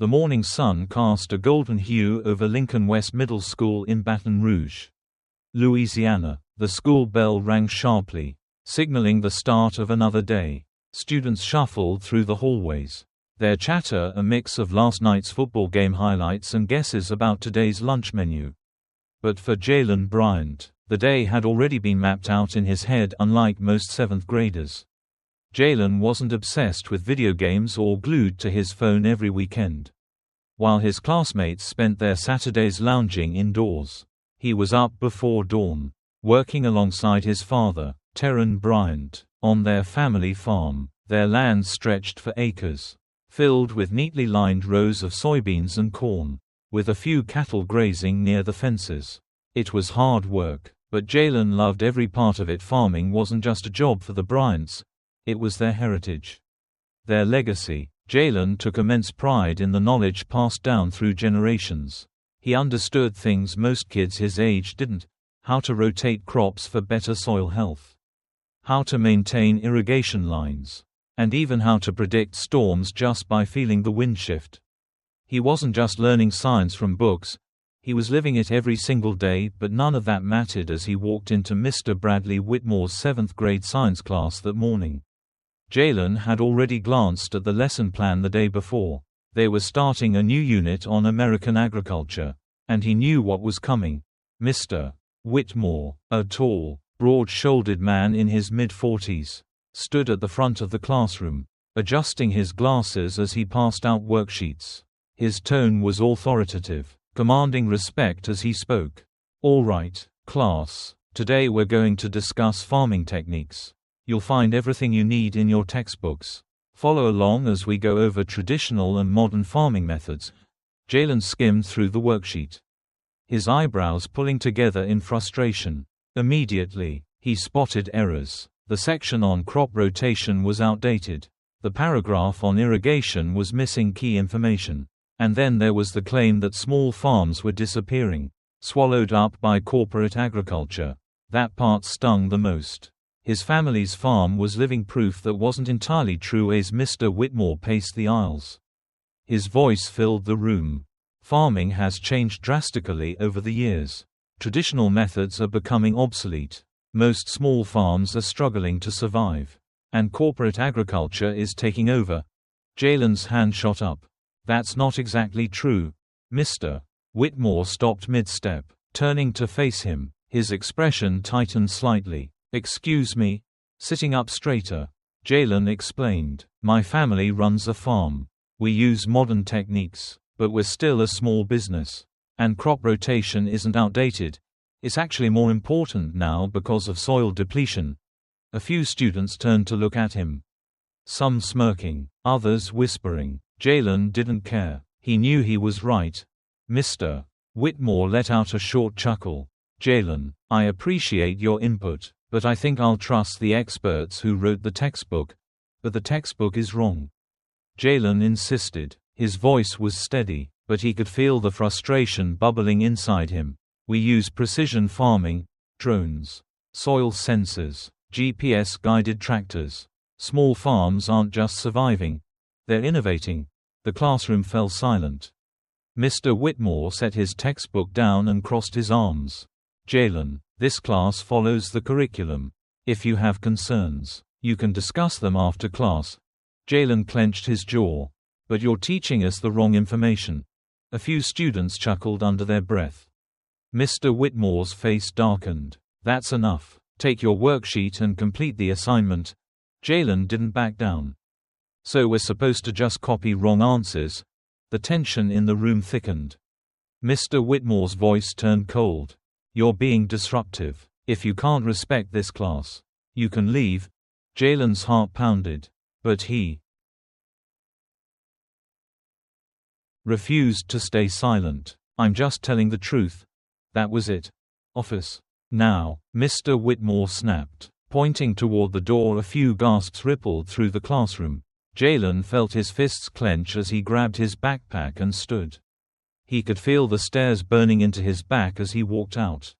The morning sun cast a golden hue over Lincoln West Middle School in Baton Rouge, Louisiana. The school bell rang sharply, signaling the start of another day. Students shuffled through the hallways, their chatter a mix of last night's football game highlights and guesses about today's lunch menu. But for Jaylen Bryant, the day had already been mapped out in his head, unlike most 7th graders. Jaylen wasn't obsessed with video games or glued to his phone every weekend. While his classmates spent their Saturdays lounging indoors, he was up before dawn, working alongside his father, Jaylen Bryant, on their family farm. Their land stretched for acres, filled with neatly lined rows of soybeans and corn, with a few cattle grazing near the fences. It was hard work, but Jaylen loved every part of it. Farming wasn't just a job for the Bryants, it was their heritage, their legacy. Jaylen took immense pride in the knowledge passed down through generations. He understood things most kids his age didn't: how to rotate crops for better soil health, how to maintain irrigation lines, and even how to predict storms just by feeling the wind shift. He wasn't just learning science from books, he was living it every single day. But none of that mattered as he walked into Mr. Bradley Whitmore's 7th grade science class that morning. Jaylen had already glanced at the lesson plan the day before. They were starting a new unit on American agriculture, and he knew what was coming. Mr. Whitmore, a tall, broad-shouldered man in his mid-40s, stood at the front of the classroom, adjusting his glasses as he passed out worksheets. His tone was authoritative, commanding respect as he spoke. "All right, class, today we're going to discuss farming techniques. You'll find everything you need in your textbooks. Follow along as we go over traditional and modern farming methods." Jaylen skimmed through the worksheet, his eyebrows pulling together in frustration. Immediately, he spotted errors. The section on crop rotation was outdated. The paragraph on irrigation was missing key information. And then there was the claim that small farms were disappearing, swallowed up by corporate agriculture. That part stung the most. His family's farm was living proof that wasn't entirely true as Mr. Whitmore paced the aisles. His voice filled the room. Farming has changed drastically over the years. Traditional methods are becoming obsolete. Most small farms are struggling to survive, and corporate agriculture is taking over. Jaylen's hand shot up. "That's not exactly true, Mr." Whitmore stopped mid-step, turning to face him. His expression tightened slightly. "Excuse me?" Sitting up straighter, Jaylen explained, "My family runs a farm. We use modern techniques, but we're still a small business. And crop rotation isn't outdated. It's actually more important now because of soil depletion." A few students turned to look at him, some smirking, others whispering. Jaylen didn't care. He knew he was right. "Mr. Whitmore let out a short chuckle. "Jaylen, I appreciate your input, but I think I'll trust the experts who wrote the textbook. But the textbook is wrong." Jaylen insisted. His voice was steady, but he could feel the frustration bubbling inside him. "We use precision farming, drones, soil sensors, GPS-guided tractors. Small farms aren't just surviving, they're innovating." The classroom fell silent. Mr. Whitmore set his textbook down and crossed his arms. "Jaylen, this class follows the curriculum. If you have concerns, you can discuss them after class." Jaylen clenched his jaw. "But you're teaching us the wrong information." A few students chuckled under their breath. Mr. Whitmore's face darkened. "That's enough. Take your worksheet and complete the assignment." Jaylen didn't back down. "So we're supposed to just copy wrong answers?" The tension in the room thickened. Mr. Whitmore's voice turned cold. "You're being disruptive. If you can't respect this class, you can leave." Jaylen's heart pounded. But he refused to stay silent. "I'm just telling the truth. That was it. Office. Now." Mr. Whitmore snapped, pointing toward the door. A few gasps rippled through the classroom. Jaylen felt his fists clench as he grabbed his backpack and stood. He could feel the stares burning into his back as he walked out,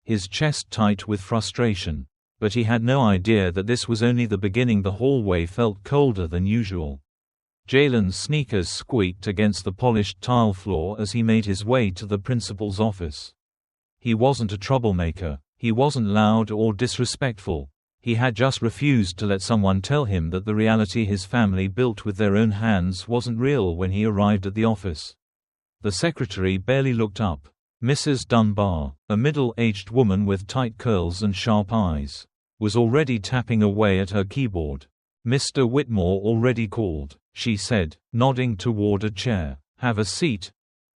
his chest tight with frustration. But he had no idea that this was only the beginning. The hallway felt colder than usual. Jaylen's sneakers squeaked against the polished tile floor as he made his way to the principal's office. He wasn't a troublemaker. He wasn't loud or disrespectful. He had just refused to let someone tell him that the reality his family built with their own hands wasn't real when he arrived at the office. The secretary barely looked up. Mrs. Dunbar, a middle-aged woman with tight curls and sharp eyes, was already tapping away at her keyboard. "Mr. Whitmore already called," she said, nodding toward a chair. "Have a seat."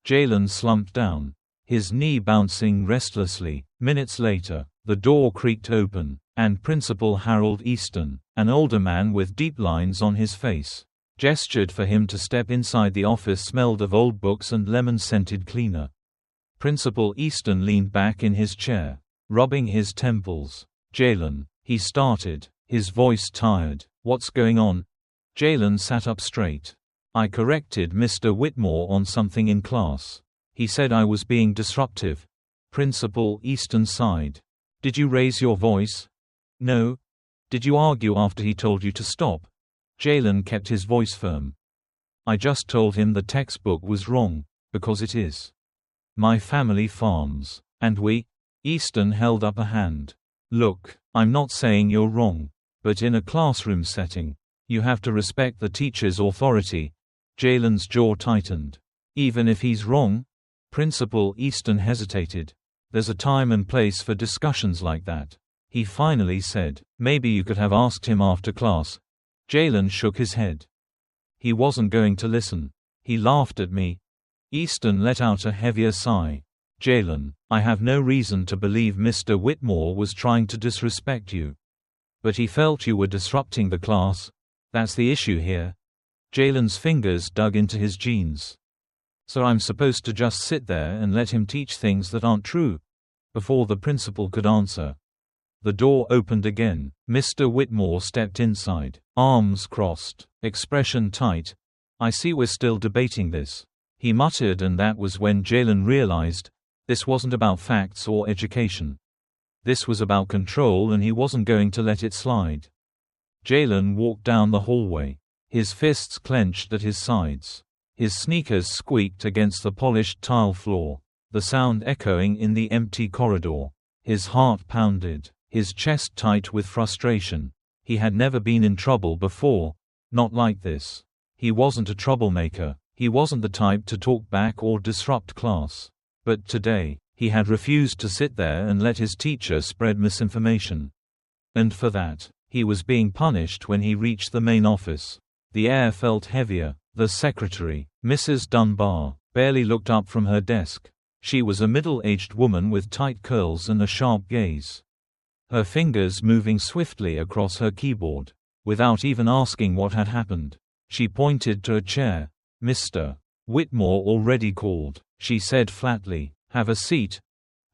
Jaylen slumped down, his knee bouncing restlessly. Minutes later, the door creaked open, and Principal Harold Easton, an older man with deep lines on his face, gestured for him to step inside. The office smelled of old books and lemon-scented cleaner. Principal Easton leaned back in his chair, rubbing his temples. "Jaylen," he started, his voice tired. "What's going on?" Jaylen sat up straight. "I corrected Mr. Whitmore on something in class. He said I was being disruptive." Principal Easton sighed. "Did you raise your voice?" "No." "Did you argue after he told you to stop?" Jaylen kept his voice firm. "I just told him the textbook was wrong, because it is. My family farms, and we—" Easton held up a hand. "Look, I'm not saying you're wrong, but in a classroom setting, you have to respect the teacher's authority." Jaylen's jaw tightened. "Even if he's wrong?" Principal Easton hesitated. "There's a time and place for discussions like that." He finally said, "Maybe you could have asked him after class." Jaylen shook his head. He wasn't going to listen. "He laughed at me." Easton let out a heavier sigh. "Jaylen, I have no reason to believe Mr. Whitmore was trying to disrespect you. But he felt you were disrupting the class. That's the issue here." Jaylen's fingers dug into his jeans. "So I'm supposed to just sit there and let him teach things that aren't true?" Before the principal could answer, the door opened again. Mr. Whitmore stepped inside, arms crossed, expression tight. "I see we're still debating this," he muttered, and that was when Jaylen realized this wasn't about facts or education. This was about control, and he wasn't going to let it slide. Jaylen walked down the hallway, his fists clenched at his sides. His sneakers squeaked against the polished tile floor, the sound echoing in the empty corridor. His heart pounded, his chest tight with frustration. He had never been in trouble before, not like this. He wasn't a troublemaker, he wasn't the type to talk back or disrupt class. But today, he had refused to sit there and let his teacher spread misinformation. And for that, he was being punished. When he reached the main office, the air felt heavier. The secretary, Mrs. Dunbar, barely looked up from her desk. She was a middle-aged woman with tight curls and a sharp gaze, her fingers moving swiftly across her keyboard. Without even asking what had happened, she pointed to a chair. "Mr. Whitmore already called," she said flatly. "Have a seat."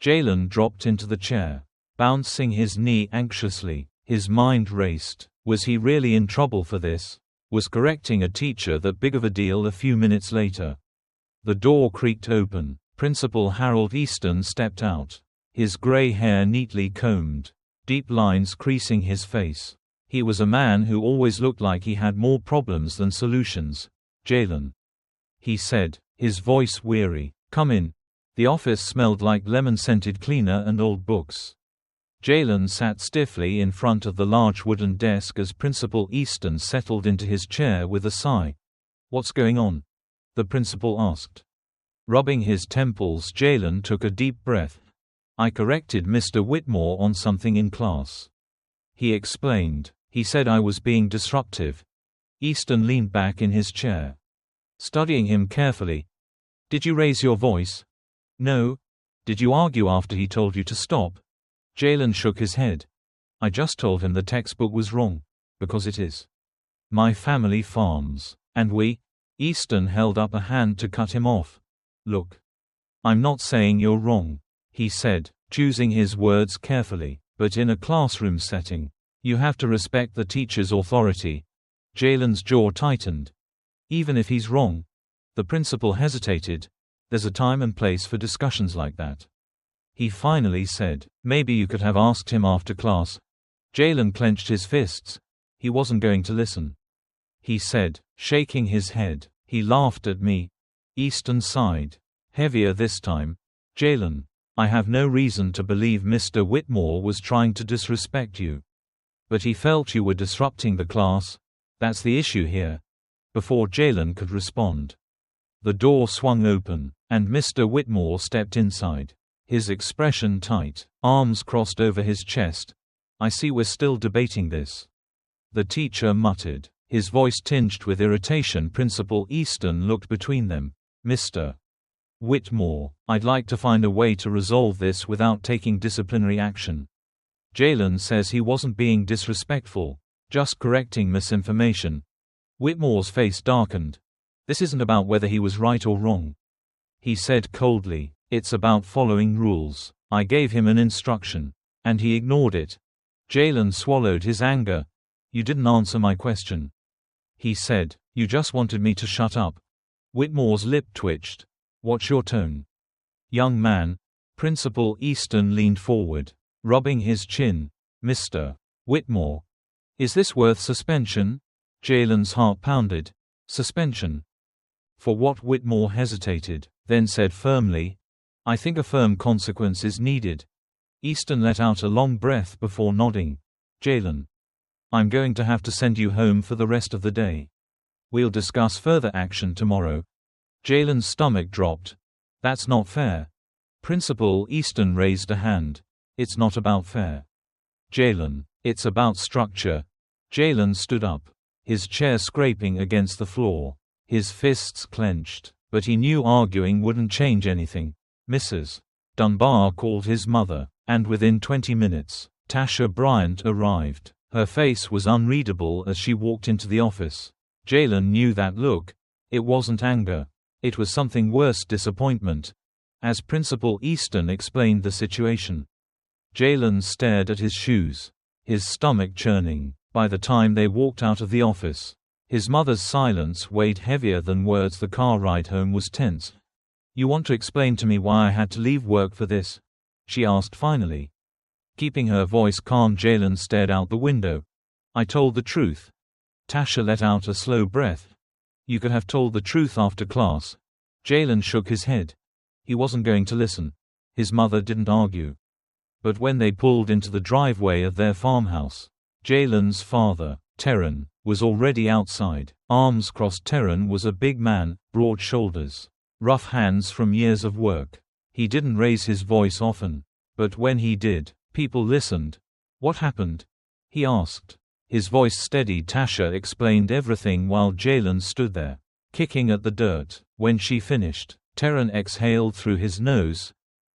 Jaylen dropped into the chair, bouncing his knee anxiously. His mind raced. Was he really in trouble for this? Was correcting a teacher that big of a deal? A few minutes later, the door creaked open. Principal Harold Easton stepped out, his gray hair neatly combed, deep lines creasing his face. He was a man who always looked like he had more problems than solutions. "Jaylen," he said, his voice weary, "come in." The office smelled like lemon-scented cleaner and old books. Jaylen sat stiffly in front of the large wooden desk as Principal Easton settled into his chair with a sigh. "What's going on?" the principal asked. Rubbing his temples, Jaylen took a deep breath. "I corrected Mr. Whitmore on something in class," he explained. "He said I was being disruptive." Easton leaned back in his chair, studying him carefully. "Did you raise your voice?" "No." "Did you argue after he told you to stop?" Jaylen shook his head. "I just told him the textbook was wrong, because it is. My family farms, and we—" Easton held up a hand to cut him off. "Look, I'm not saying you're wrong," he said, choosing his words carefully, "but in a classroom setting, you have to respect the teacher's authority." Jaylen's jaw tightened. "Even if he's wrong?" The principal hesitated. "There's a time and place for discussions like that." He finally said, "Maybe you could have asked him after class." Jaylen clenched his fists. He wasn't going to listen. he said, shaking his head. He laughed at me. Easton sighed. Heavier this time. Jaylen, I have no reason to believe Mr. Whitmore was trying to disrespect you. But he felt you were disrupting the class. That's the issue here. Before Jaylen could respond, the door swung open, and Mr. Whitmore stepped inside. His expression tight, arms crossed over his chest. I see we're still debating this. The teacher muttered, his voice tinged with irritation. Principal Easton looked between them. Mr. Whitmore, I'd like to find a way to resolve this without taking disciplinary action. Jaylen says he wasn't being disrespectful, just correcting misinformation. Whitmore's face darkened. This isn't about whether he was right or wrong. He said coldly, it's about following rules. I gave him an instruction, and he ignored it. Jaylen swallowed his anger. You didn't answer my question. He said, you just wanted me to shut up. Whitmore's lip twitched. What's your tone? Young man. Principal Easton leaned forward, rubbing his chin. Mr. Whitmore. Is this worth suspension? Jaylen's heart pounded. Suspension. For what? Whitmore hesitated, then said firmly, I think a firm consequence is needed. Easton let out a long breath before nodding. Jaylen, I'm going to have to send you home for the rest of the day. We'll discuss further action tomorrow. Jaylen's stomach dropped. That's not fair. Principal Easton raised a hand. It's not about fair. Jaylen, it's about structure. Jaylen stood up, his chair scraping against the floor, his fists clenched, but he knew arguing wouldn't change anything. Mrs. Dunbar called his mother, and within 20 minutes, Tasha Bryant arrived. Her face was unreadable as she walked into the office. Jaylen knew that look. It wasn't anger. It was something worse, disappointment. As Principal Easton explained the situation, Jaylen stared at his shoes, his stomach churning. By the time they walked out of the office, his mother's silence weighed heavier than words. The car ride home was tense. You want to explain to me why I had to leave work for this? She asked finally. Keeping her voice calm, Jaylen stared out the window. I told the truth. Tasha let out a slow breath. You could have told the truth after class. Jaylen shook his head. He wasn't going to listen. His mother didn't argue. But when they pulled into the driveway of their farmhouse, Jaylen's father, Terran, was already outside. Arms crossed. Terran was a big man, broad shoulders, rough hands from years of work. He didn't raise his voice often, but when he did, people listened. What happened? He asked. His voice steady. Tasha explained everything while Jaylen stood there, kicking at the dirt. When she finished, Terran exhaled through his nose.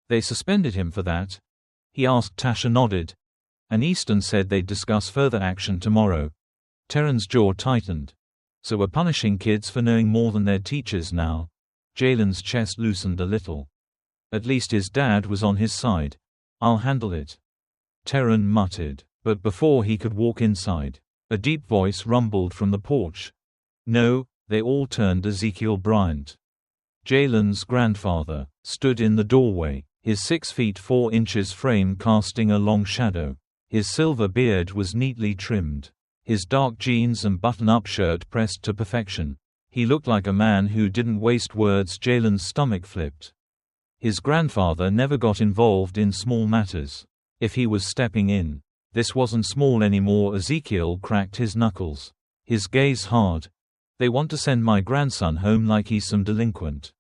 They suspended him for that? He asked. Tasha nodded. And Easton said they'd discuss further action tomorrow. Terran's jaw tightened. So we're punishing kids for knowing more than their teachers now. Jaylen's chest loosened a little. At least his dad was on his side. I'll handle it. Terran muttered, but before he could walk inside, a deep voice rumbled from the porch. No, they all turned. Ezekiel Bryant, Jaylen's grandfather, stood in the doorway, his 6 feet 4 inches frame casting a long shadow. His silver beard was neatly trimmed, his dark jeans and button-up shirt pressed to perfection. He looked like a man who didn't waste words. Jaylen's stomach flipped. His grandfather never got involved in small matters. If he was stepping in, this wasn't small anymore. Ezekiel cracked his knuckles, his gaze hard. They want to send my grandson home like he's some delinquent.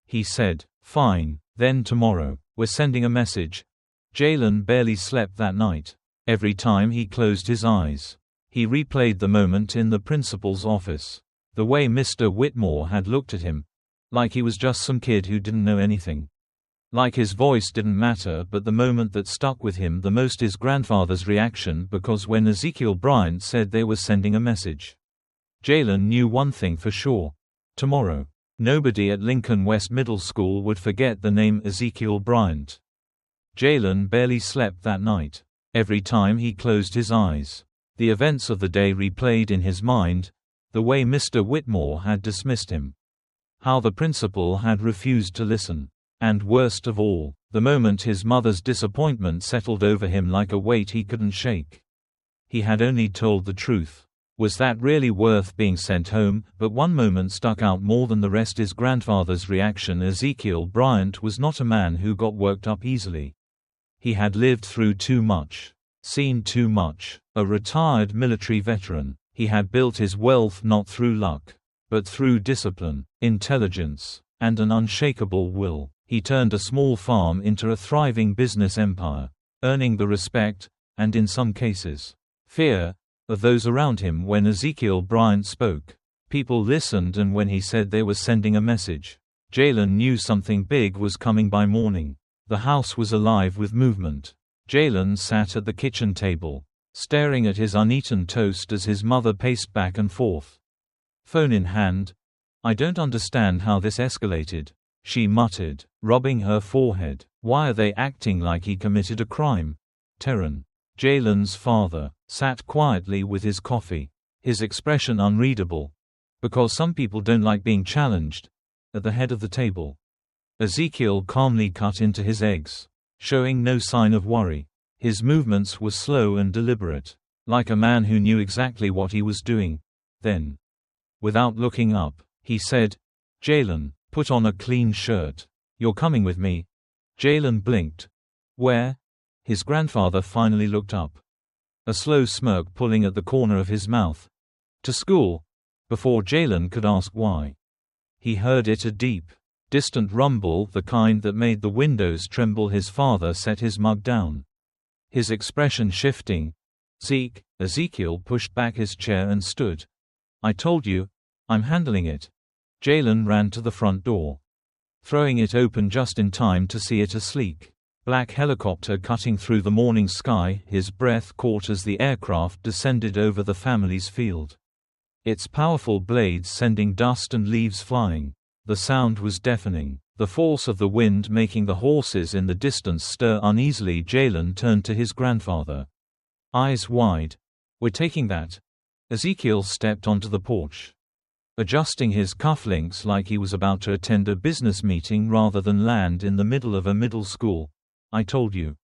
He said, fine, then tomorrow, we're sending a message. Jaylen barely slept that night. Every time he closed his eyes, he replayed the moment in the principal's office. The way Mr. Whitmore had looked at him. Like he was just some kid who didn't know anything. Like his voice didn't matter, but the moment that stuck with him the most is grandfather's reaction, because when Ezekiel Bryant said they were sending a message, Jaylen knew one thing for sure. Tomorrow, nobody at Lincoln West Middle School would forget the name Ezekiel Bryant. Jaylen barely slept that night. Every time he closed his eyes, the events of the day replayed in his mind. The way Mr. Whitmore had dismissed him. How the principal had refused to listen. And worst of all, the moment his mother's disappointment settled over him like a weight he couldn't shake. He had only told the truth. Was that really worth being sent home? But one moment stuck out more than the rest: his grandfather's reaction. Ezekiel Bryant was not a man who got worked up easily. He had lived through too much, seen too much. A retired military veteran, he had built his wealth not through luck, but through discipline, intelligence, and an unshakable will. He turned a small farm into a thriving business empire, earning the respect, and in some cases, fear, of those around him. When Ezekiel Bryant spoke, people listened, and when he said they were sending a message, Jaylen knew something big was coming. By morning, the house was alive with movement. Jaylen sat at the kitchen table, staring at his uneaten toast as his mother paced back and forth, phone in hand. "I don't understand how this escalated," she muttered, rubbing her forehead. "Why are they acting like he committed a crime?" Terran, Jaylen's father, sat quietly with his coffee, his expression unreadable, because some people don't like being challenged, at the head of the table. Ezekiel calmly cut into his eggs, showing no sign of worry. His movements were slow and deliberate, like a man who knew exactly what he was doing. Then, without looking up, he said, "Jaylen, put on a clean shirt. You're coming with me." Jaylen blinked. "Where?" His grandfather finally looked up, a slow smirk pulling at the corner of his mouth. "To school." Before Jaylen could ask why, he heard it, a deep, distant rumble, the kind that made the windows tremble. His father set his mug down, his expression shifting. "Zeke." Ezekiel pushed back his chair and stood. "I told you, I'm handling it." Jaylen ran to the front door, throwing it open just in time to see it, a sleek, black helicopter cutting through the morning sky. His breath caught as the aircraft descended over the family's field, its powerful blades sending dust and leaves flying. The sound was deafening, the force of the wind making the horses in the distance stir uneasily. Jaylen turned to his grandfather, eyes wide. "We're taking that." Ezekiel stepped onto the porch, adjusting his cufflinks like he was about to attend a business meeting rather than land in the middle of a middle school. "I told you."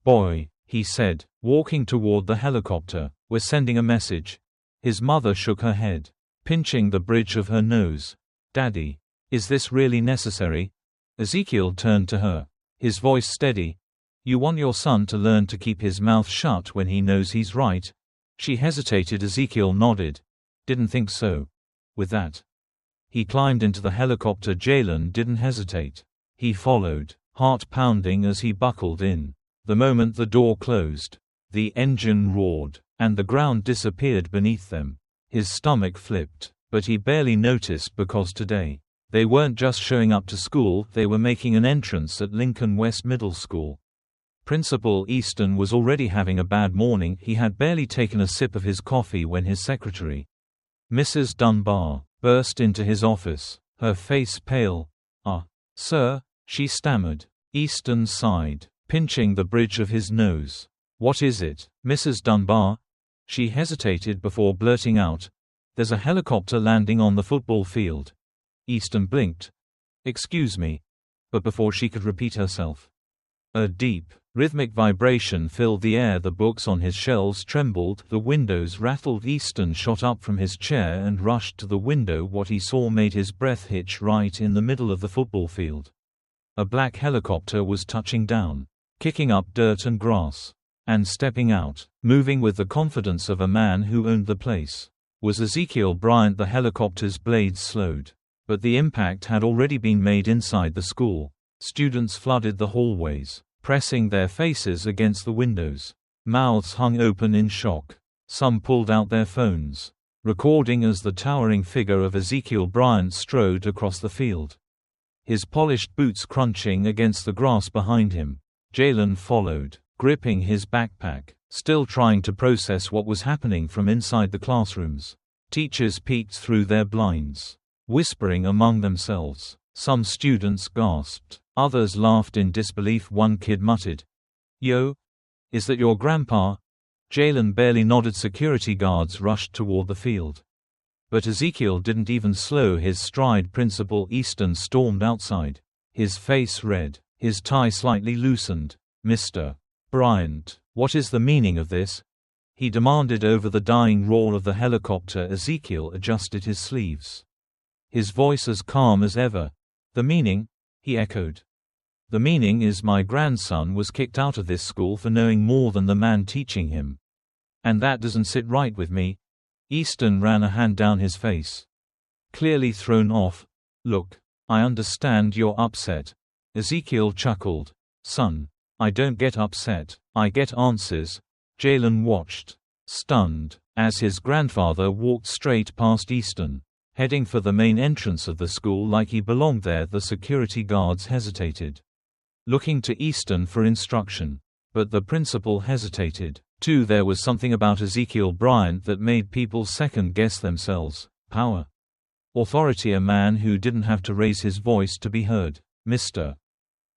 "Boy," he said, walking toward the helicopter, "we're sending a message." His mother shook her head, pinching the bridge of her nose. "Daddy, is this really necessary?" Ezekiel turned to her, his voice steady. "You want your son to learn to keep his mouth shut when he knows he's right?" She hesitated. Ezekiel nodded. "Didn't think so." With that, he climbed into the helicopter. Jaylen didn't hesitate. He followed, heart pounding as he buckled in. The moment the door closed, the engine roared, and the ground disappeared beneath them. His stomach flipped, but he barely noticed because today, they weren't just showing up to school, they were making an entrance at Lincoln West Middle School. Principal Easton was already having a bad morning. He had barely taken a sip of his coffee when his secretary, Mrs. Dunbar, burst into his office, her face pale. Sir," she stammered. Easton sighed, pinching the bridge of his nose. "What is it, Mrs. Dunbar?" She hesitated before blurting out, "There's a helicopter landing on the football field." Easton blinked. "Excuse me." But before she could repeat herself, a deep, rhythmic vibration filled the air. The books on his shelves trembled, the windows rattled. Easton shot up from his chair and rushed to the window. What he saw made his breath hitch. Right in the middle of the football field, a black helicopter was touching down, kicking up dirt and grass, and stepping out, moving with the confidence of a man who owned the place, was Ezekiel Bryant. The helicopter's blades slowed, but the impact had already been made inside the school. Students flooded the hallways, pressing their faces against the windows. Mouths hung open in shock. Some pulled out their phones, recording as the towering figure of Ezekiel Bryant strode across the field, his polished boots crunching against the grass behind him. Jaylen followed, gripping his backpack, still trying to process what was happening from inside the classrooms. Teachers peeked through their blinds, whispering among themselves. Some students gasped. Others laughed in disbelief. One kid muttered, "Yo, is that your grandpa?" Jaylen barely nodded. Security guards rushed toward the field, but Ezekiel didn't even slow his stride. Principal Easton stormed outside, his face red, his tie slightly loosened. "Mr. Bryant, what is the meaning of this?" he demanded over the dying roar of the helicopter. Ezekiel adjusted his sleeves. His voice as calm as ever. "The meaning?" he echoed. "The meaning is my grandson was kicked out of this school for knowing more than the man teaching him. And that doesn't sit right with me." Easton ran a hand down his face. Clearly thrown off. "Look, I understand you're upset." Ezekiel chuckled. "Son, I don't get upset, I get answers." Jaylen watched, stunned, as his grandfather walked straight past Easton, heading for the main entrance of the school like he belonged there. The security guards hesitated, looking to Easton for instruction. But the principal hesitated, too. There was something about Ezekiel Bryant that made people second-guess themselves. Power. Authority. A man who didn't have to raise his voice to be heard. "Mr.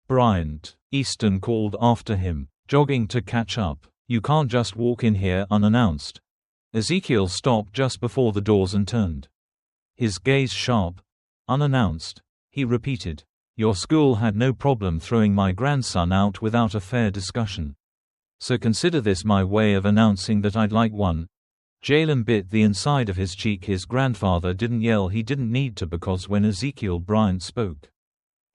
Bryant," Easton called after him, jogging to catch up. "You can't just walk in here unannounced." Ezekiel stopped just before the doors and turned. His gaze sharp. "Unannounced," he repeated. "Your school had no problem throwing my grandson out without a fair discussion. So consider this my way of announcing that I'd like one." Jaylen bit the inside of his cheek. His grandfather didn't yell. He didn't need to, because when Ezekiel Bryant spoke,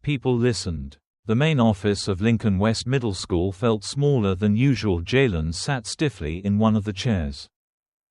people listened. The main office of Lincoln West Middle School felt smaller than usual. Jaylen sat stiffly in one of the chairs,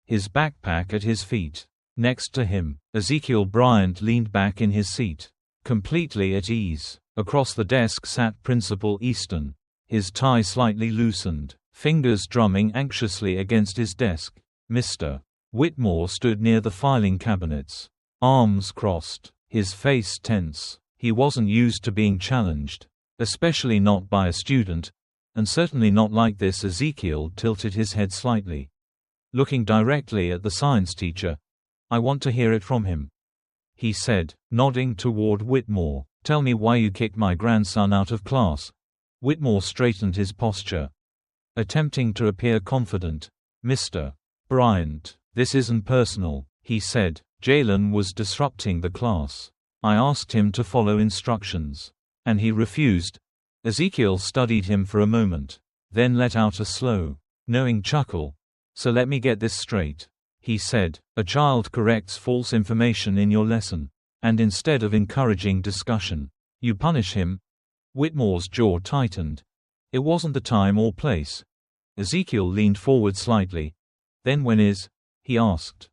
his backpack at his feet. Next to him, Ezekiel Bryant leaned back in his seat, completely at ease. Across the desk sat Principal Easton, his tie slightly loosened, fingers drumming anxiously against his desk. Mr. Whitmore stood near the filing cabinets, arms crossed, his face tense. He wasn't used to being challenged, especially not by a student, and certainly not like this. Ezekiel tilted his head slightly, looking directly at the science teacher. "I want to hear it from him," he said, nodding toward Whitmore. "Tell me why you kicked my grandson out of class." Whitmore straightened his posture, attempting to appear confident. "Mr. Bryant, this isn't personal," he said. "Jaylen was disrupting the class. I asked him to follow instructions, and he refused." Ezekiel studied him for a moment, then let out a slow, knowing chuckle. "So let me get this straight," he said. "A child corrects false information in your lesson, and instead of encouraging discussion, you punish him." Whitmore's jaw tightened. It wasn't the time or place. Ezekiel leaned forward slightly. "Then when is?" he asked,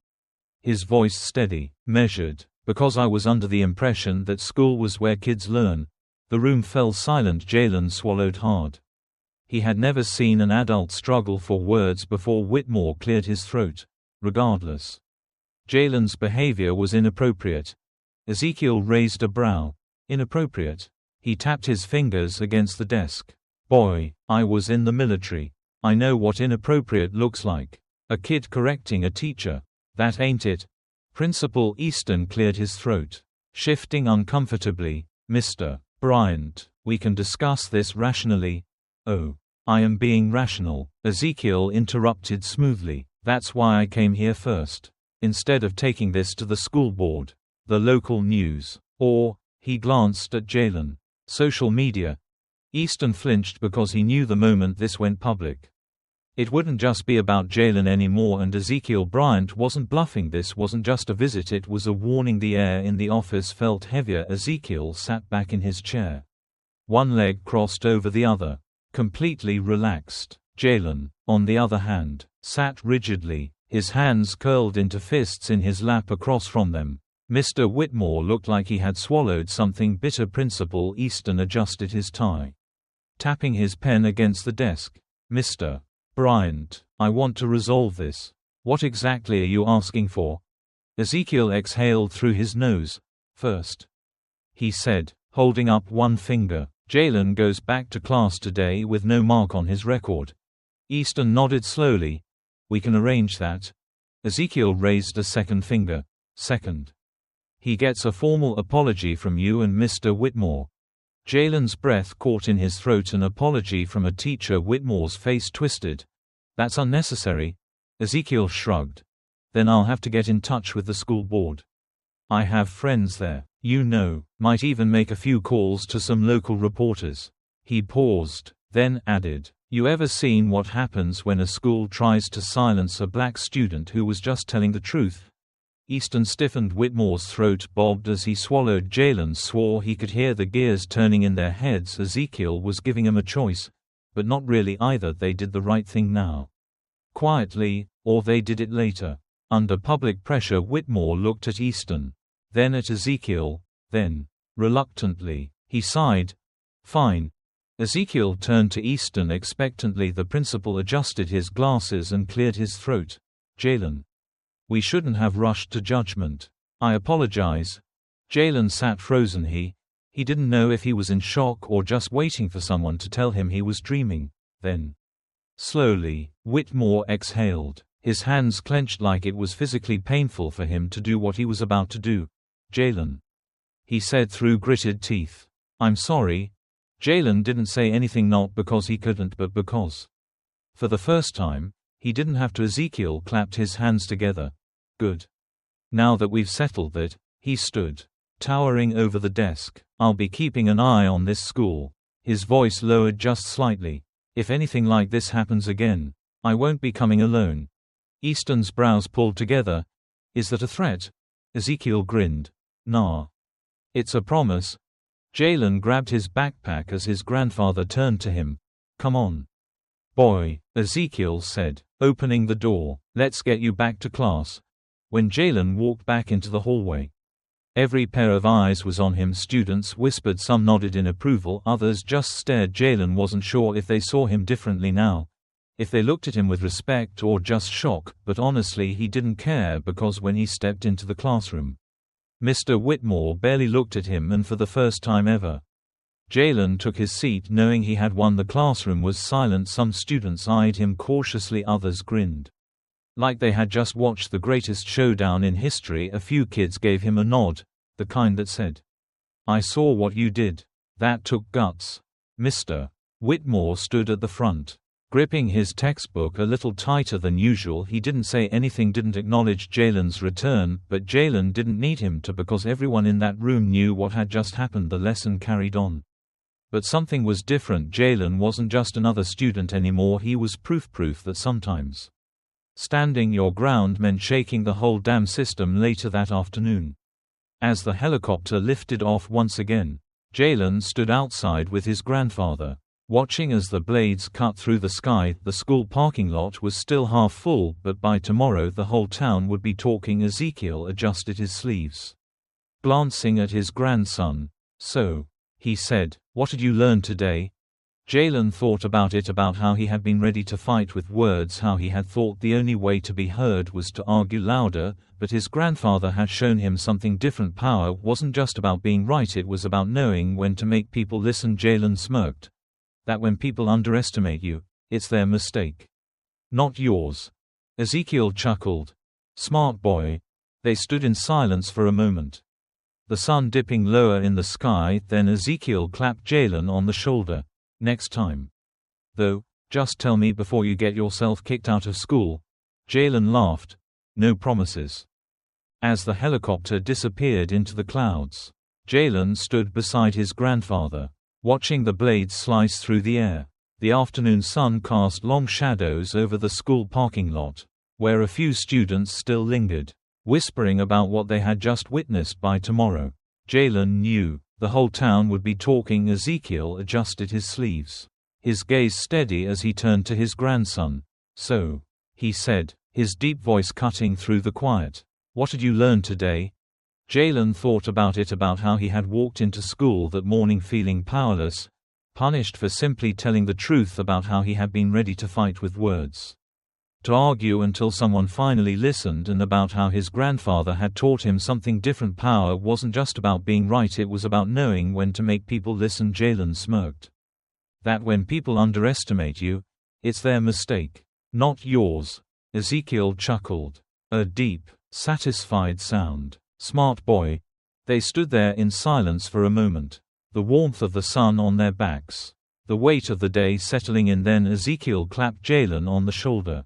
his voice steady, measured. "Because I was under the impression that school was where kids learn." The room fell silent. Jaylen swallowed hard. He had never seen an adult struggle for words before. Whitmore cleared his throat. "Regardless, Jaylen's behavior was inappropriate." Ezekiel raised a brow. "Inappropriate?" He tapped his fingers against the desk. "Boy, I was in the military. I know what inappropriate looks like. A kid correcting a teacher. That ain't it." Principal Easton cleared his throat, shifting uncomfortably. "Mr. Bryant, we can discuss this rationally." "Oh, I am being rational," Ezekiel interrupted smoothly. "That's why I came here first. Instead of taking this to the school board, the local news, or," he glanced at Jaylen, "social media." Easton flinched because he knew the moment this went public, it wouldn't just be about Jaylen anymore, and Ezekiel Bryant wasn't bluffing. This wasn't just a visit, it was a warning. The air in the office felt heavier. Ezekiel sat back in his chair, one leg crossed over the other, completely relaxed. Jaylen, on the other hand, sat rigidly, his hands curled into fists in his lap across from them. Mr. Whitmore looked like he had swallowed something bitter. Principal Easton adjusted his tie, tapping his pen against the desk. "Mr. Bryant, I want to resolve this. What exactly are you asking for?" Ezekiel exhaled through his nose. "First," he said, holding up one finger, "Jaylen goes back to class today with no mark on his record." Easton nodded slowly. "We can arrange that." Ezekiel raised a second finger. "Second, he gets a formal apology from you and Mr. Whitmore." Jaylen's breath caught in his throat. "An apology from a teacher?" Whitmore's face twisted. "That's unnecessary." Ezekiel shrugged. "Then I'll have to get in touch with the school board. I have friends there, you know, might even make a few calls to some local reporters." He paused, then added, You ever seen what happens when a school tries to silence a black student who was just telling the truth? Easton stiffened. Whitmore's throat bobbed as he swallowed. Jaylen swore he could hear the gears turning in their heads. Ezekiel was giving him a choice. But not really either. They did the right thing now. Quietly, or they did it later. Under public pressure, Whitmore looked at Easton. Then at Ezekiel. Then, reluctantly, he sighed. Fine. Ezekiel turned to Easton expectantly. The principal adjusted his glasses and cleared his throat. Jaylen. We shouldn't have rushed to judgment. I apologize. Jaylen sat frozen. He didn't know if he was in shock or just waiting for someone to tell him he was dreaming. Then, slowly, Whitmore exhaled. His hands clenched like it was physically painful for him to do what he was about to do. Jaylen, he said through gritted teeth. I'm sorry. Jaylen didn't say anything, not because he couldn't but because. For the first time, he didn't have to. Ezekiel clapped his hands together. Good. Now that we've settled that, he stood, towering over the desk. I'll be keeping an eye on this school. His voice lowered just slightly. If anything like this happens again, I won't be coming alone. Easton's brows pulled together. Is that a threat? Ezekiel grinned. Nah. It's a promise. Jaylen grabbed his backpack as his grandfather turned to him. Come on, boy, Ezekiel said, opening the door. Let's get you back to class. When Jaylen walked back into the hallway, every pair of eyes was on him. Students whispered, some nodded in approval, others just stared. Jaylen wasn't sure if they saw him differently now, if they looked at him with respect or just shock, but honestly he didn't care because when he stepped into the classroom, Mr. Whitmore barely looked at him, and for the first time ever, Jaylen took his seat knowing he had won. The classroom was silent. Some students eyed him cautiously, others grinned, like they had just watched the greatest showdown in history. A few kids gave him a nod, the kind that said, I saw what you did. That took guts. Mr. Whitmore stood at the front, gripping his textbook a little tighter than usual. He didn't say anything, didn't acknowledge Jaylen's return, but Jaylen didn't need him to because everyone in that room knew what had just happened. The lesson carried on. But something was different. Jaylen wasn't just another student anymore. He was proof that sometimes standing your ground meant shaking the whole damn system. Later that afternoon, as the helicopter lifted off once again, Jaylen stood outside with his grandfather, watching as the blades cut through the sky. The school parking lot was still half full, but by tomorrow the whole town would be talking. Ezekiel adjusted his sleeves, glancing at his grandson. So, he said, what did you learn today? Jaylen thought about it, about how he had been ready to fight with words, how he had thought the only way to be heard was to argue louder, but his grandfather had shown him something different. Power wasn't just about being right, it was about knowing when to make people listen. Jaylen smirked. That when people underestimate you, it's their mistake, not yours. Ezekiel chuckled. Smart boy. They stood in silence for a moment, the sun dipping lower in the sky. Then Ezekiel clapped Jaylen on the shoulder. Next time, though, just tell me before you get yourself kicked out of school. Jaylen laughed. No promises. As the helicopter disappeared into the clouds, Jaylen stood beside his grandfather, watching the blades slice through the air. The afternoon sun cast long shadows over the school parking lot, where a few students still lingered, whispering about what they had just witnessed. By tomorrow, Jaylen knew, the whole town would be talking. Ezekiel adjusted his sleeves, his gaze steady as he turned to his grandson. So, he said, his deep voice cutting through the quiet, what did you learn today? Jaylen thought about it, about how he had walked into school that morning feeling powerless, punished for simply telling the truth, about how he had been ready to fight with words, to argue until someone finally listened, and about how his grandfather had taught him something different. Power wasn't just about being right, it was about knowing when to make people listen. Jaylen smirked. That when people underestimate you, it's their mistake, not yours. Ezekiel chuckled. A deep, satisfied sound. Smart boy. They stood there in silence for a moment, the warmth of the sun on their backs, the weight of the day settling in. Then Ezekiel clapped Jaylen on the shoulder.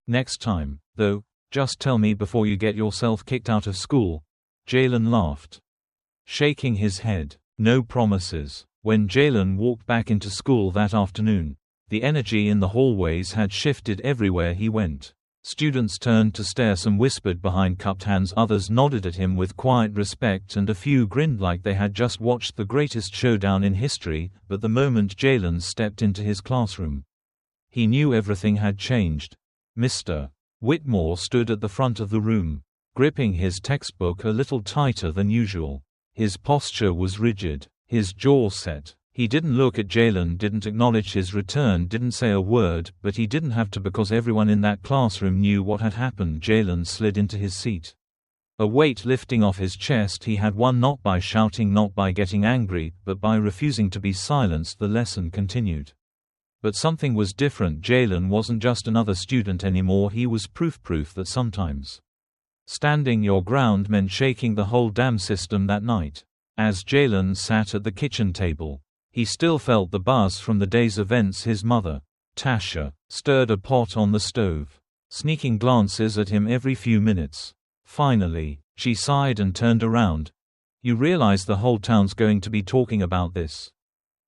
Next time, though, just tell me before you get yourself kicked out of school. Jaylen laughed, shaking his head. No promises. When Jaylen walked back into school that afternoon, The energy in the hallways had shifted everywhere he went. Students turned to stare, some whispered behind cupped hands, others nodded at him with quiet respect, and a few grinned like they had just watched the greatest showdown in history. But the moment Jaylen stepped into his classroom, he knew everything had changed. Mr. Whitmore stood at the front of the room, gripping his textbook a little tighter than usual. His posture was rigid, his jaw set. He didn't look at Jaylen, didn't acknowledge his return, didn't say a word, but he didn't have to because everyone in that classroom knew what had happened. Jaylen slid into his seat, a weight lifting off his chest. He had won, not by shouting, not by getting angry, but by refusing to be silenced. The lesson continued. But something was different. Jaylen wasn't just another student anymore. He was proof that sometimes standing your ground meant shaking the whole damn system. That night, as Jaylen sat at the kitchen table, he still felt the buzz from the day's events. His mother, Tasha, stirred a pot on the stove, sneaking glances at him every few minutes. Finally, she sighed and turned around. "You realize the whole town's going to be talking about this,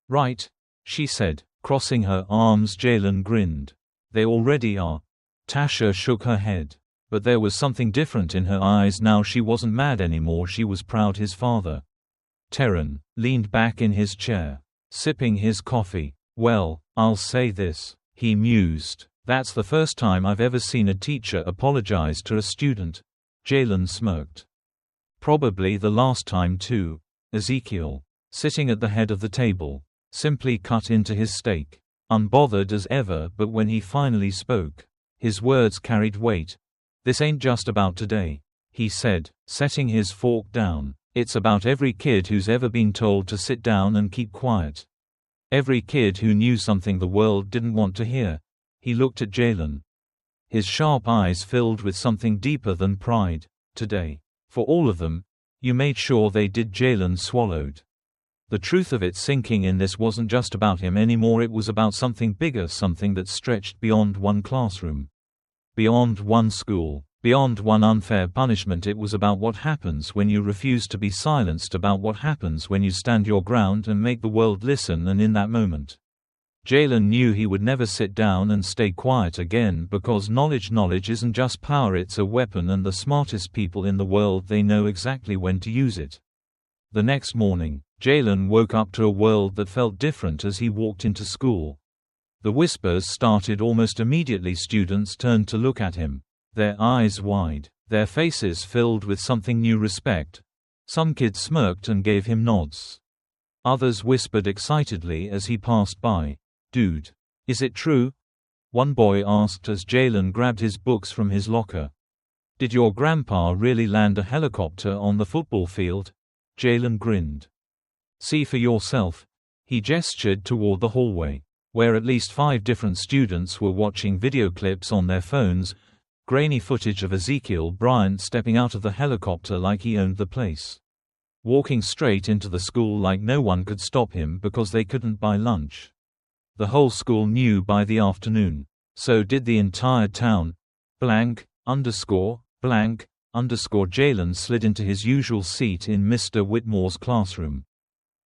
right?" she said, crossing her arms. Jaylen grinned. "They already are." Tasha shook her head. But there was something different in her eyes now. She wasn't mad anymore, she was proud. His father, Terran, leaned back in his chair, sipping his coffee. "Well, I'll say this," he mused. "That's the first time I've ever seen a teacher apologize to a student." Jaylen smirked. "Probably the last time too." Ezekiel, sitting at the head of the table, simply cut into his steak, unbothered as ever. But when he finally spoke, his words carried weight. "This ain't just about today," he said, setting his fork down. "It's about every kid who's ever been told to sit down and keep quiet. Every kid who knew something the world didn't want to hear." He looked at Jaylen, his sharp eyes filled with something deeper than pride. "Today. For all of them. You made sure they did." Jaylen swallowed. The truth of it sinking in. This wasn't just about him anymore, it was about something bigger, something that stretched beyond one classroom, beyond one school, beyond one unfair punishment. It was about what happens when you refuse to be silenced, about what happens when you stand your ground and make the world listen. And in that moment, Jaylen knew he would never sit down and stay quiet again, because knowledge isn't just power, it's a weapon, and the smartest people in the world, they know exactly when to use it. The next morning, Jaylen woke up to a world that felt different as he walked into school. The whispers started almost immediately. Students turned to look at him, their eyes wide, their faces filled with something new, respect. Some kids smirked and gave him nods. Others whispered excitedly as he passed by. "Dude, is it true?" one boy asked as Jaylen grabbed his books from his locker. "Did your grandpa really land a helicopter on the football field?" Jaylen grinned. "See for yourself." He gestured toward the hallway, where at least 5 different students were watching video clips on their phones, grainy footage of Ezekiel Bryant stepping out of the helicopter like he owned the place, walking straight into the school like no one could stop him because they couldn't buy lunch. The whole school knew by the afternoon. So did the entire town. Blank, underscore, blank, underscore. Jaylen slid into his usual seat in Mr. Whitmore's classroom.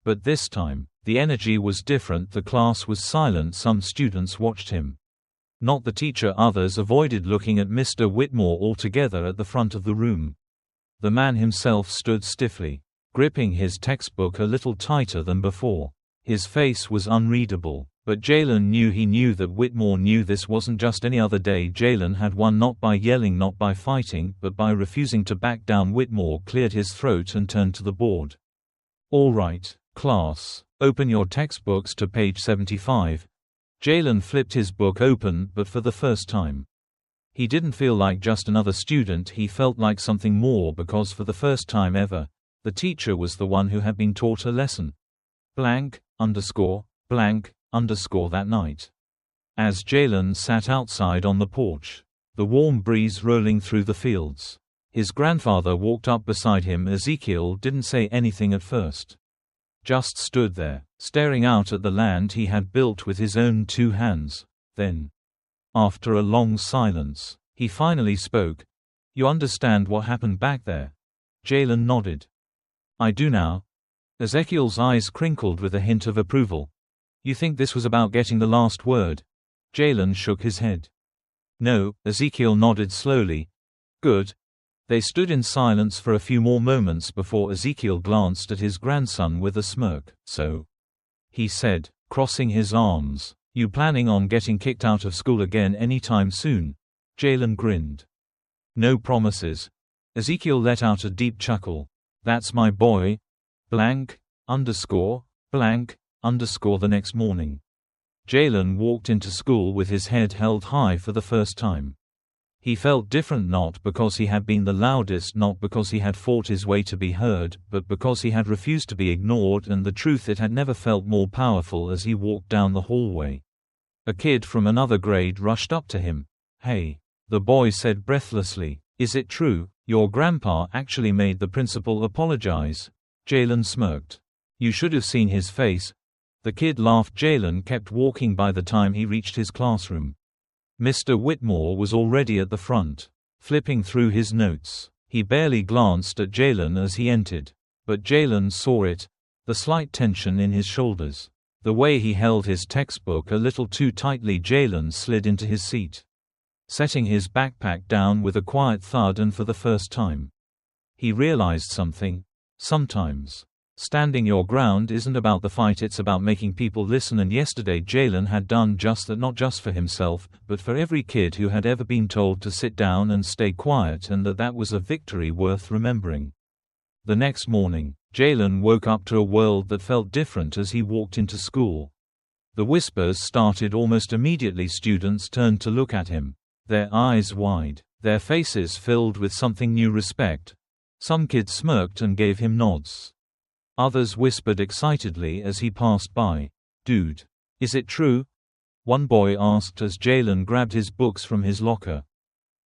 But this time, the energy was different. The class was silent. Some students watched him, not the teacher. Others avoided looking at Mr. Whitmore altogether. At the front of the room, the man himself stood stiffly, gripping his textbook a little tighter than before. His face was unreadable, but Jaylen knew he knew that Whitmore knew this wasn't just any other day. Jaylen had won, not by yelling, not by fighting, but by refusing to back down. Whitmore cleared his throat and turned to the board. "All right, class, open your textbooks to page 75. Jaylen flipped his book open, but for the first time, he didn't feel like just another student. He felt like something more, because for the first time ever, the teacher was the one who had been taught a lesson. Blank, underscore, blank, underscore. That night, as Jaylen sat outside on the porch, the warm breeze rolling through the fields, his grandfather walked up beside him. Ezekiel didn't say anything at first, just stood there, staring out at the land he had built with his own 2 hands. Then, after a long silence, he finally spoke. "You understand what happened back there?" Jaylen nodded. "I do now." Ezekiel's eyes crinkled with a hint of approval. "You think this was about getting the last word?" Jaylen shook his head. No. Ezekiel nodded slowly. Good. They stood in silence for a few more moments before Ezekiel glanced at his grandson with a smirk. So? He said, crossing his arms. You planning on getting kicked out of school again anytime soon? Jaylen grinned. No promises. Ezekiel let out a deep chuckle. That's my boy. Blank, underscore, blank, underscore the next morning. Jaylen walked into school with his head held high for the first time. He felt different, not because he had been the loudest, not because he had fought his way to be heard, but because he had refused to be ignored, and the truth, it had never felt more powerful as he walked down the hallway. A kid from another grade rushed up to him. Hey. The boy said breathlessly. Is it true, your grandpa actually made the principal apologize? Jaylen smirked. You should have seen his face. The kid laughed. Jaylen kept walking. By the time he reached his classroom, Mr. Whitmore was already at the front, flipping through his notes. He barely glanced at Jaylen as he entered. But Jaylen saw it, the slight tension in his shoulders. The way he held his textbook a little too tightly. Jaylen slid into his seat, setting his backpack down with a quiet thud, and for the first time, he realized something. Sometimes, standing your ground isn't about the fight, it's about making people listen, and yesterday Jaylen had done just that, not just for himself, but for every kid who had ever been told to sit down and stay quiet, and that was a victory worth remembering. The next morning, Jaylen woke up to a world that felt different as he walked into school. The whispers started almost immediately. Students turned to look at him, their eyes wide, their faces filled with something new: respect. Some kids smirked and gave him nods. Others whispered excitedly as he passed by. Dude. Is it true? One boy asked as Jaylen grabbed his books from his locker.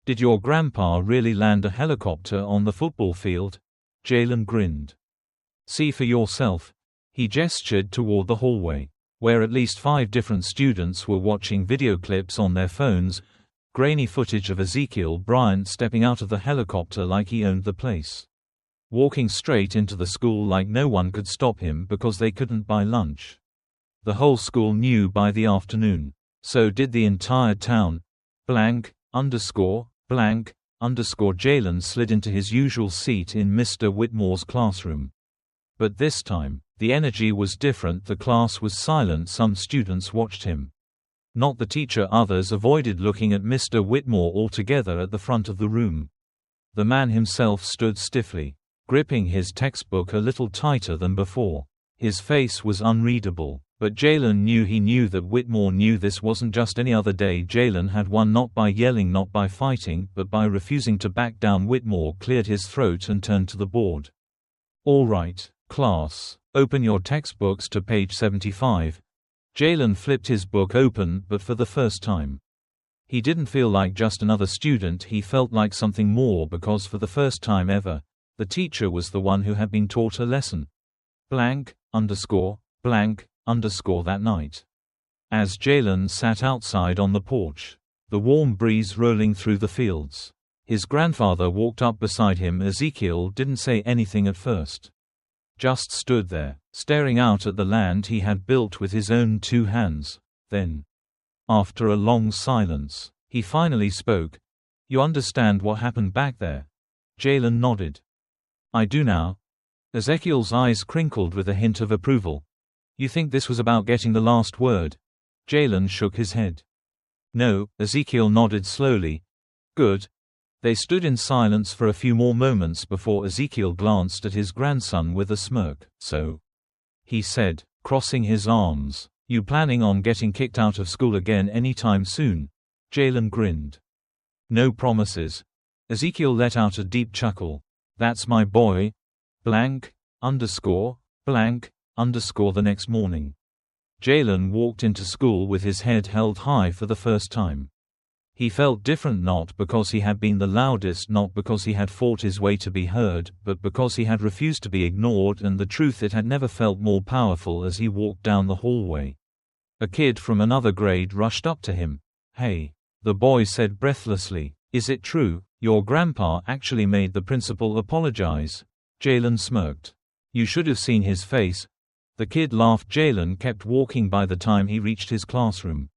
Did your grandpa really land a helicopter on the football field? Jaylen grinned. See for yourself. He gestured toward the hallway, where at least 5 different students were watching video clips on their phones, grainy footage of Ezekiel Bryant stepping out of the helicopter like he owned the place, walking straight into the school like no one could stop him because they couldn't buy lunch. The whole school knew by the afternoon. So did the entire town. Blank, underscore, blank, underscore. Jaylen slid into his usual seat in Mr. Whitmore's classroom. But this time, the energy was different. The class was silent. Some students watched him, not the teacher. Others avoided looking at Mr. Whitmore altogether. At the front of the room, the man himself stood stiffly, gripping his textbook a little tighter than before. His face was unreadable, but Jaylen knew he knew that Whitmore knew this wasn't just any other day. Jaylen had won, not by yelling, not by fighting, but by refusing to back down. Whitmore cleared his throat and turned to the board. All right, class, open your textbooks to page 75. Jaylen flipped his book open, but for the first time, he didn't feel like just another student. He felt like something more, because for the first time ever, the teacher was the one who had been taught a lesson. Blank, underscore, blank, underscore. That night, as Jaylen sat outside on the porch, the warm breeze rolling through the fields, his grandfather walked up beside him. Ezekiel didn't say anything at first, just stood there, staring out at the land he had built with his own 2 hands. Then, after a long silence, he finally spoke. You understand what happened back there? Jaylen nodded. I do now. Ezekiel's eyes crinkled with a hint of approval. You think this was about getting the last word? Jaylen shook his head. No. Ezekiel nodded slowly. Good. They stood in silence for a few more moments before Ezekiel glanced at his grandson with a smirk. So? He said, crossing his arms. You planning on getting kicked out of school again anytime soon? Jaylen grinned. No promises. Ezekiel let out a deep chuckle. That's my boy. Blank, underscore, blank, underscore. The next morning, Jaylen walked into school with his head held high for the first time. He felt different, not because he had been the loudest, not because he had fought his way to be heard, but because he had refused to be ignored, and the truth, it had never felt more powerful. As he walked down the hallway, a kid from another grade rushed up to him. Hey. The boy said breathlessly. Is it true, your grandpa actually made the principal apologize? Jaylen smirked. You should have seen his face. The kid laughed. Jaylen kept walking. By the time he reached his classroom,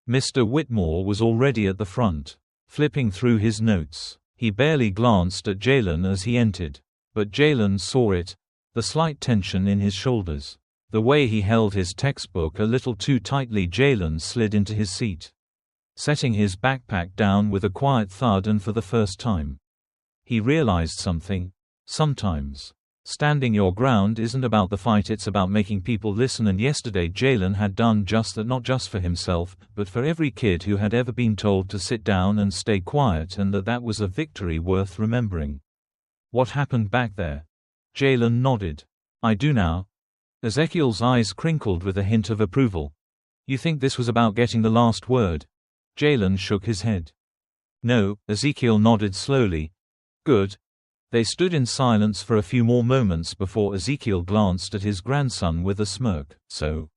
Mr. Whitmore was already at the front, flipping through his notes. He barely glanced at Jaylen as he entered. But Jaylen saw it, the slight tension in his shoulders. The way he held his textbook a little too tightly. Jaylen slid into his seat, setting his backpack down with a quiet thud, and for the first time, he realized something. Sometimes, standing your ground isn't about the fight, it's about making people listen, and yesterday Jaylen had done just that, not just for himself, but for every kid who had ever been told to sit down and stay quiet, and that was a victory worth remembering. What happened back there? Jaylen nodded. I do now. Ezekiel's eyes crinkled with a hint of approval. You think this was about getting the last word? Jaylen shook his head. No, Ezekiel nodded slowly. Good. They stood in silence for a few more moments before Ezekiel glanced at his grandson with a smirk. So,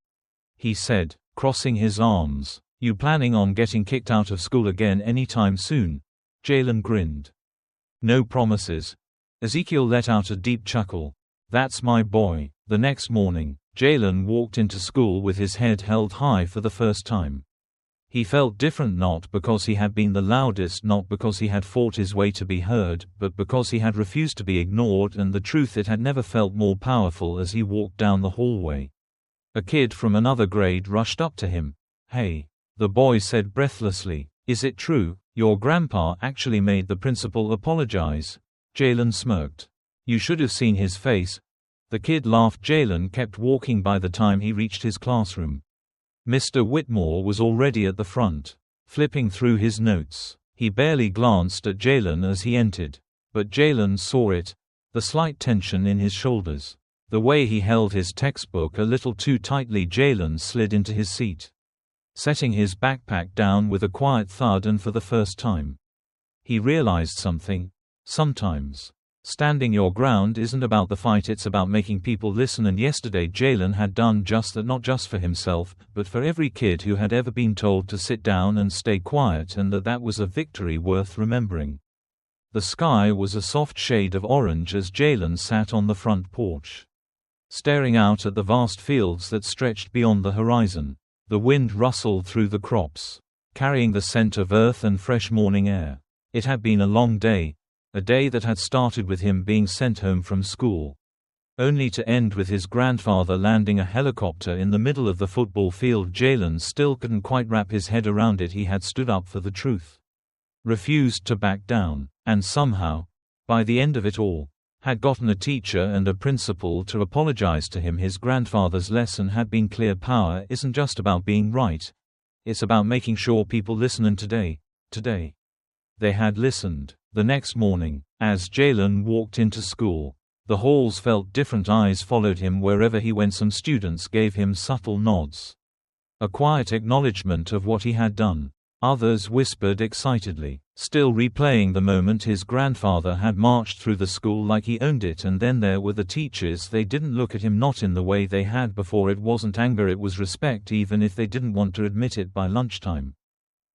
he said, crossing his arms, you planning on getting kicked out of school again anytime soon? Jaylen grinned. No promises. Ezekiel let out a deep chuckle. That's my boy. The next morning, Jaylen walked into school with his head held high for the first time. He felt different, not because he had been the loudest, not because he had fought his way to be heard, but because he had refused to be ignored, and the truth, it had never felt more powerful as he walked down the hallway. A kid from another grade rushed up to him. Hey, the boy said breathlessly. Is it true, your grandpa actually made the principal apologize? Jaylen smirked. You should have seen his face. The kid laughed. Jaylen kept walking. By the time he reached his classroom, Mr. Whitmore was already at the front, flipping through his notes. He barely glanced at Jaylen as he entered. But Jaylen saw it, the slight tension in his shoulders. The way he held his textbook a little too tightly. Jaylen slid into his seat, setting his backpack down with a quiet thud, and for the first time, he realized something. Sometimes, standing your ground isn't about the fight, it's about making people listen, and yesterday Jaylen had done just that, not just for himself, but for every kid who had ever been told to sit down and stay quiet, and that was a victory worth remembering. The sky was a soft shade of orange as Jaylen sat on the front porch, staring out at the vast fields that stretched beyond the horizon. The wind rustled through the crops, carrying the scent of earth and fresh morning air. It had been a long day. A day that had started with him being sent home from school, only to end with his grandfather landing a helicopter in the middle of the football field. Jaylen still couldn't quite wrap his head around it. He had stood up for the truth, refused to back down, and somehow, by the end of it all, had gotten a teacher and a principal to apologize to him. His grandfather's lesson had been clear: power isn't just about being right, it's about making sure people listen, and today, they had listened. The next morning, as Jaylen walked into school, the halls felt different. Eyes followed him wherever he went. Some students gave him subtle nods, a quiet acknowledgement of what he had done. Others whispered excitedly, still replaying the moment his grandfather had marched through the school like he owned it. And then there were the teachers. They didn't look at him, not in the way they had before. It wasn't anger, it was respect, even if they didn't want to admit it by lunchtime.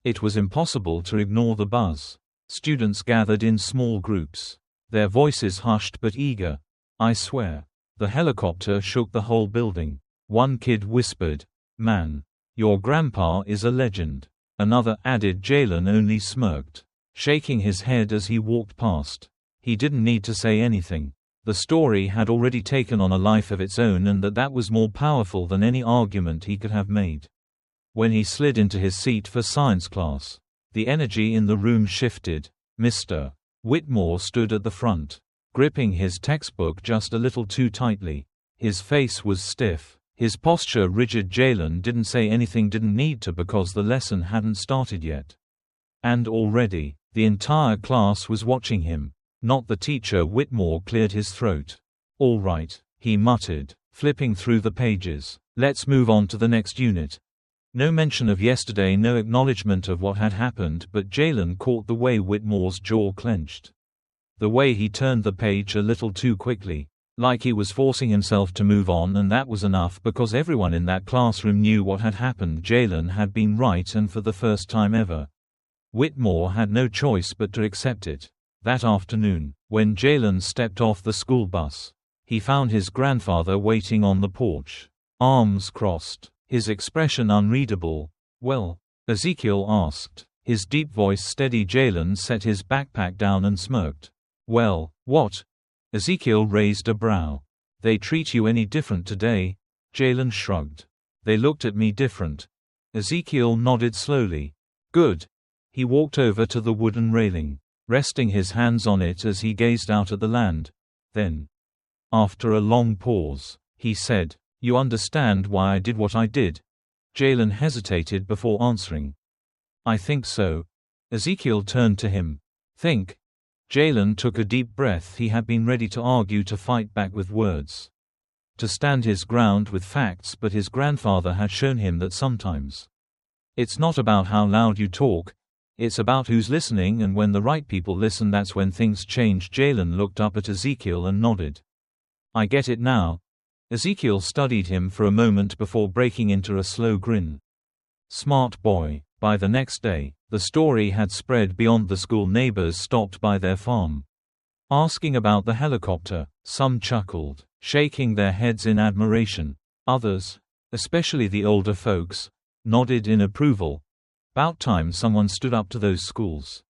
It was impossible to ignore the buzz. Students gathered in small groups, their voices hushed but eager. I swear. The helicopter shook the whole building. One kid whispered, "Man, your grandpa is a legend." Another added. Jaylen only smirked, shaking his head as he walked past. He didn't need to say anything. The story had already taken on a life of its own, and that was more powerful than any argument he could have made. When he slid into his seat for science class, the energy in the room shifted. Mr. Whitmore stood at the front, gripping his textbook just a little too tightly. His face was stiff, his posture rigid. Jaylen didn't say anything, didn't need to, because the lesson hadn't started yet. And already, the entire class was watching him. Not the teacher. Whitmore cleared his throat. All right, he muttered, flipping through the pages. Let's move on to the next unit. No mention of yesterday, no acknowledgement of what had happened, but Jaylen caught the way Whitmore's jaw clenched. The way he turned the page a little too quickly, like he was forcing himself to move on, and that was enough because everyone in that classroom knew what had happened. Jaylen had been right, and for the first time ever, Whitmore had no choice but to accept it. That afternoon, when Jaylen stepped off the school bus, he found his grandfather waiting on the porch, arms crossed, his expression unreadable. Well, Ezekiel asked. His deep voice steadied. Jaylen set his backpack down and smirked. Well, what? Ezekiel raised a brow. They treat you any different today? Jaylen shrugged. They looked at me different. Ezekiel nodded slowly. Good. He walked over to the wooden railing, resting his hands on it as he gazed out at the land. Then, after a long pause, he said, You understand why I did what I did? Jaylen hesitated before answering. I think so. Ezekiel turned to him. Think. Jaylen took a deep breath. He had been ready to argue, to fight back with words, to stand his ground with facts, but his grandfather had shown him that sometimes it's not about how loud you talk, it's about who's listening, and when the right people listen, that's when things change. Jaylen looked up at Ezekiel and nodded. I get it now. Ezekiel studied him for a moment before breaking into a slow grin. Smart boy. By the next day, the story had spread beyond the school. Neighbors stopped by their farm, asking about the helicopter. Some chuckled, shaking their heads in admiration. Others, especially the older folks, nodded in approval. About time someone stood up to those schools.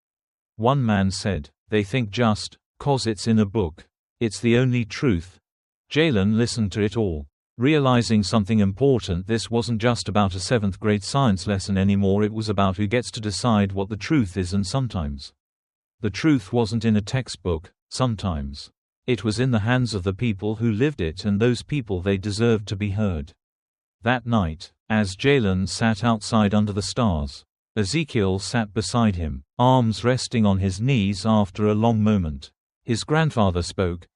One man said, They think just 'cause it's in a book, it's the only truth. Jaylen listened to it all, realizing something important. This wasn't just about a 7th grade science lesson anymore. It was about who gets to decide what the truth is, and sometimes the truth wasn't in a textbook. Sometimes it was in the hands of the people who lived it, and those people, they deserved to be heard. That night, as Jaylen sat outside under the stars, Ezekiel sat beside him, arms resting on his knees. After a long moment, his grandfather spoke.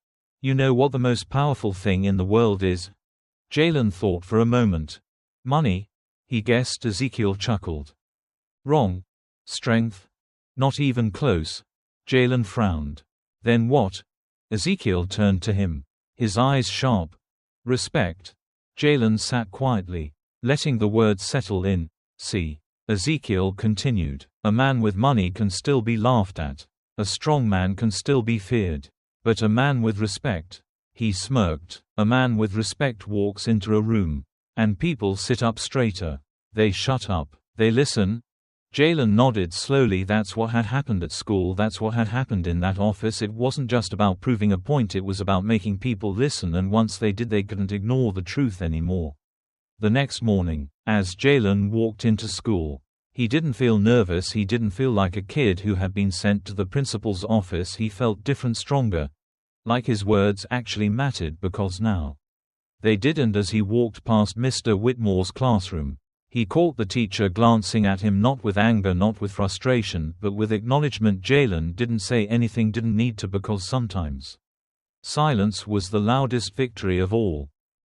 You know what the most powerful thing in the world is? Jaylen thought for a moment. Money, he guessed. Ezekiel chuckled. Wrong. Strength? Not even close. Jaylen frowned. Then what? Ezekiel turned to him, his eyes sharp. Respect. Jaylen sat quietly, letting the words settle in. See. Ezekiel continued. A man with money can still be laughed at. A strong man can still be feared. But a man with respect, he smirked, a man with respect walks into a room, and people sit up straighter. They shut up. They listen. Jaylen nodded slowly. That's what had happened at school. That's what had happened in that office. It wasn't just about proving a point. It was about making people listen, and once they did, they couldn't ignore the truth anymore. The next morning, as Jaylen walked into school, he didn't feel nervous. He didn't feel like a kid who had been sent to the principal's office. He felt different, stronger. Like his words actually mattered, because now they did. And as he walked past Mr. Whitmore's classroom, he caught the teacher glancing at him, not with anger, not with frustration, but with acknowledgement. Jaylen didn't say anything, didn't need to, because sometimes silence was the loudest victory of all.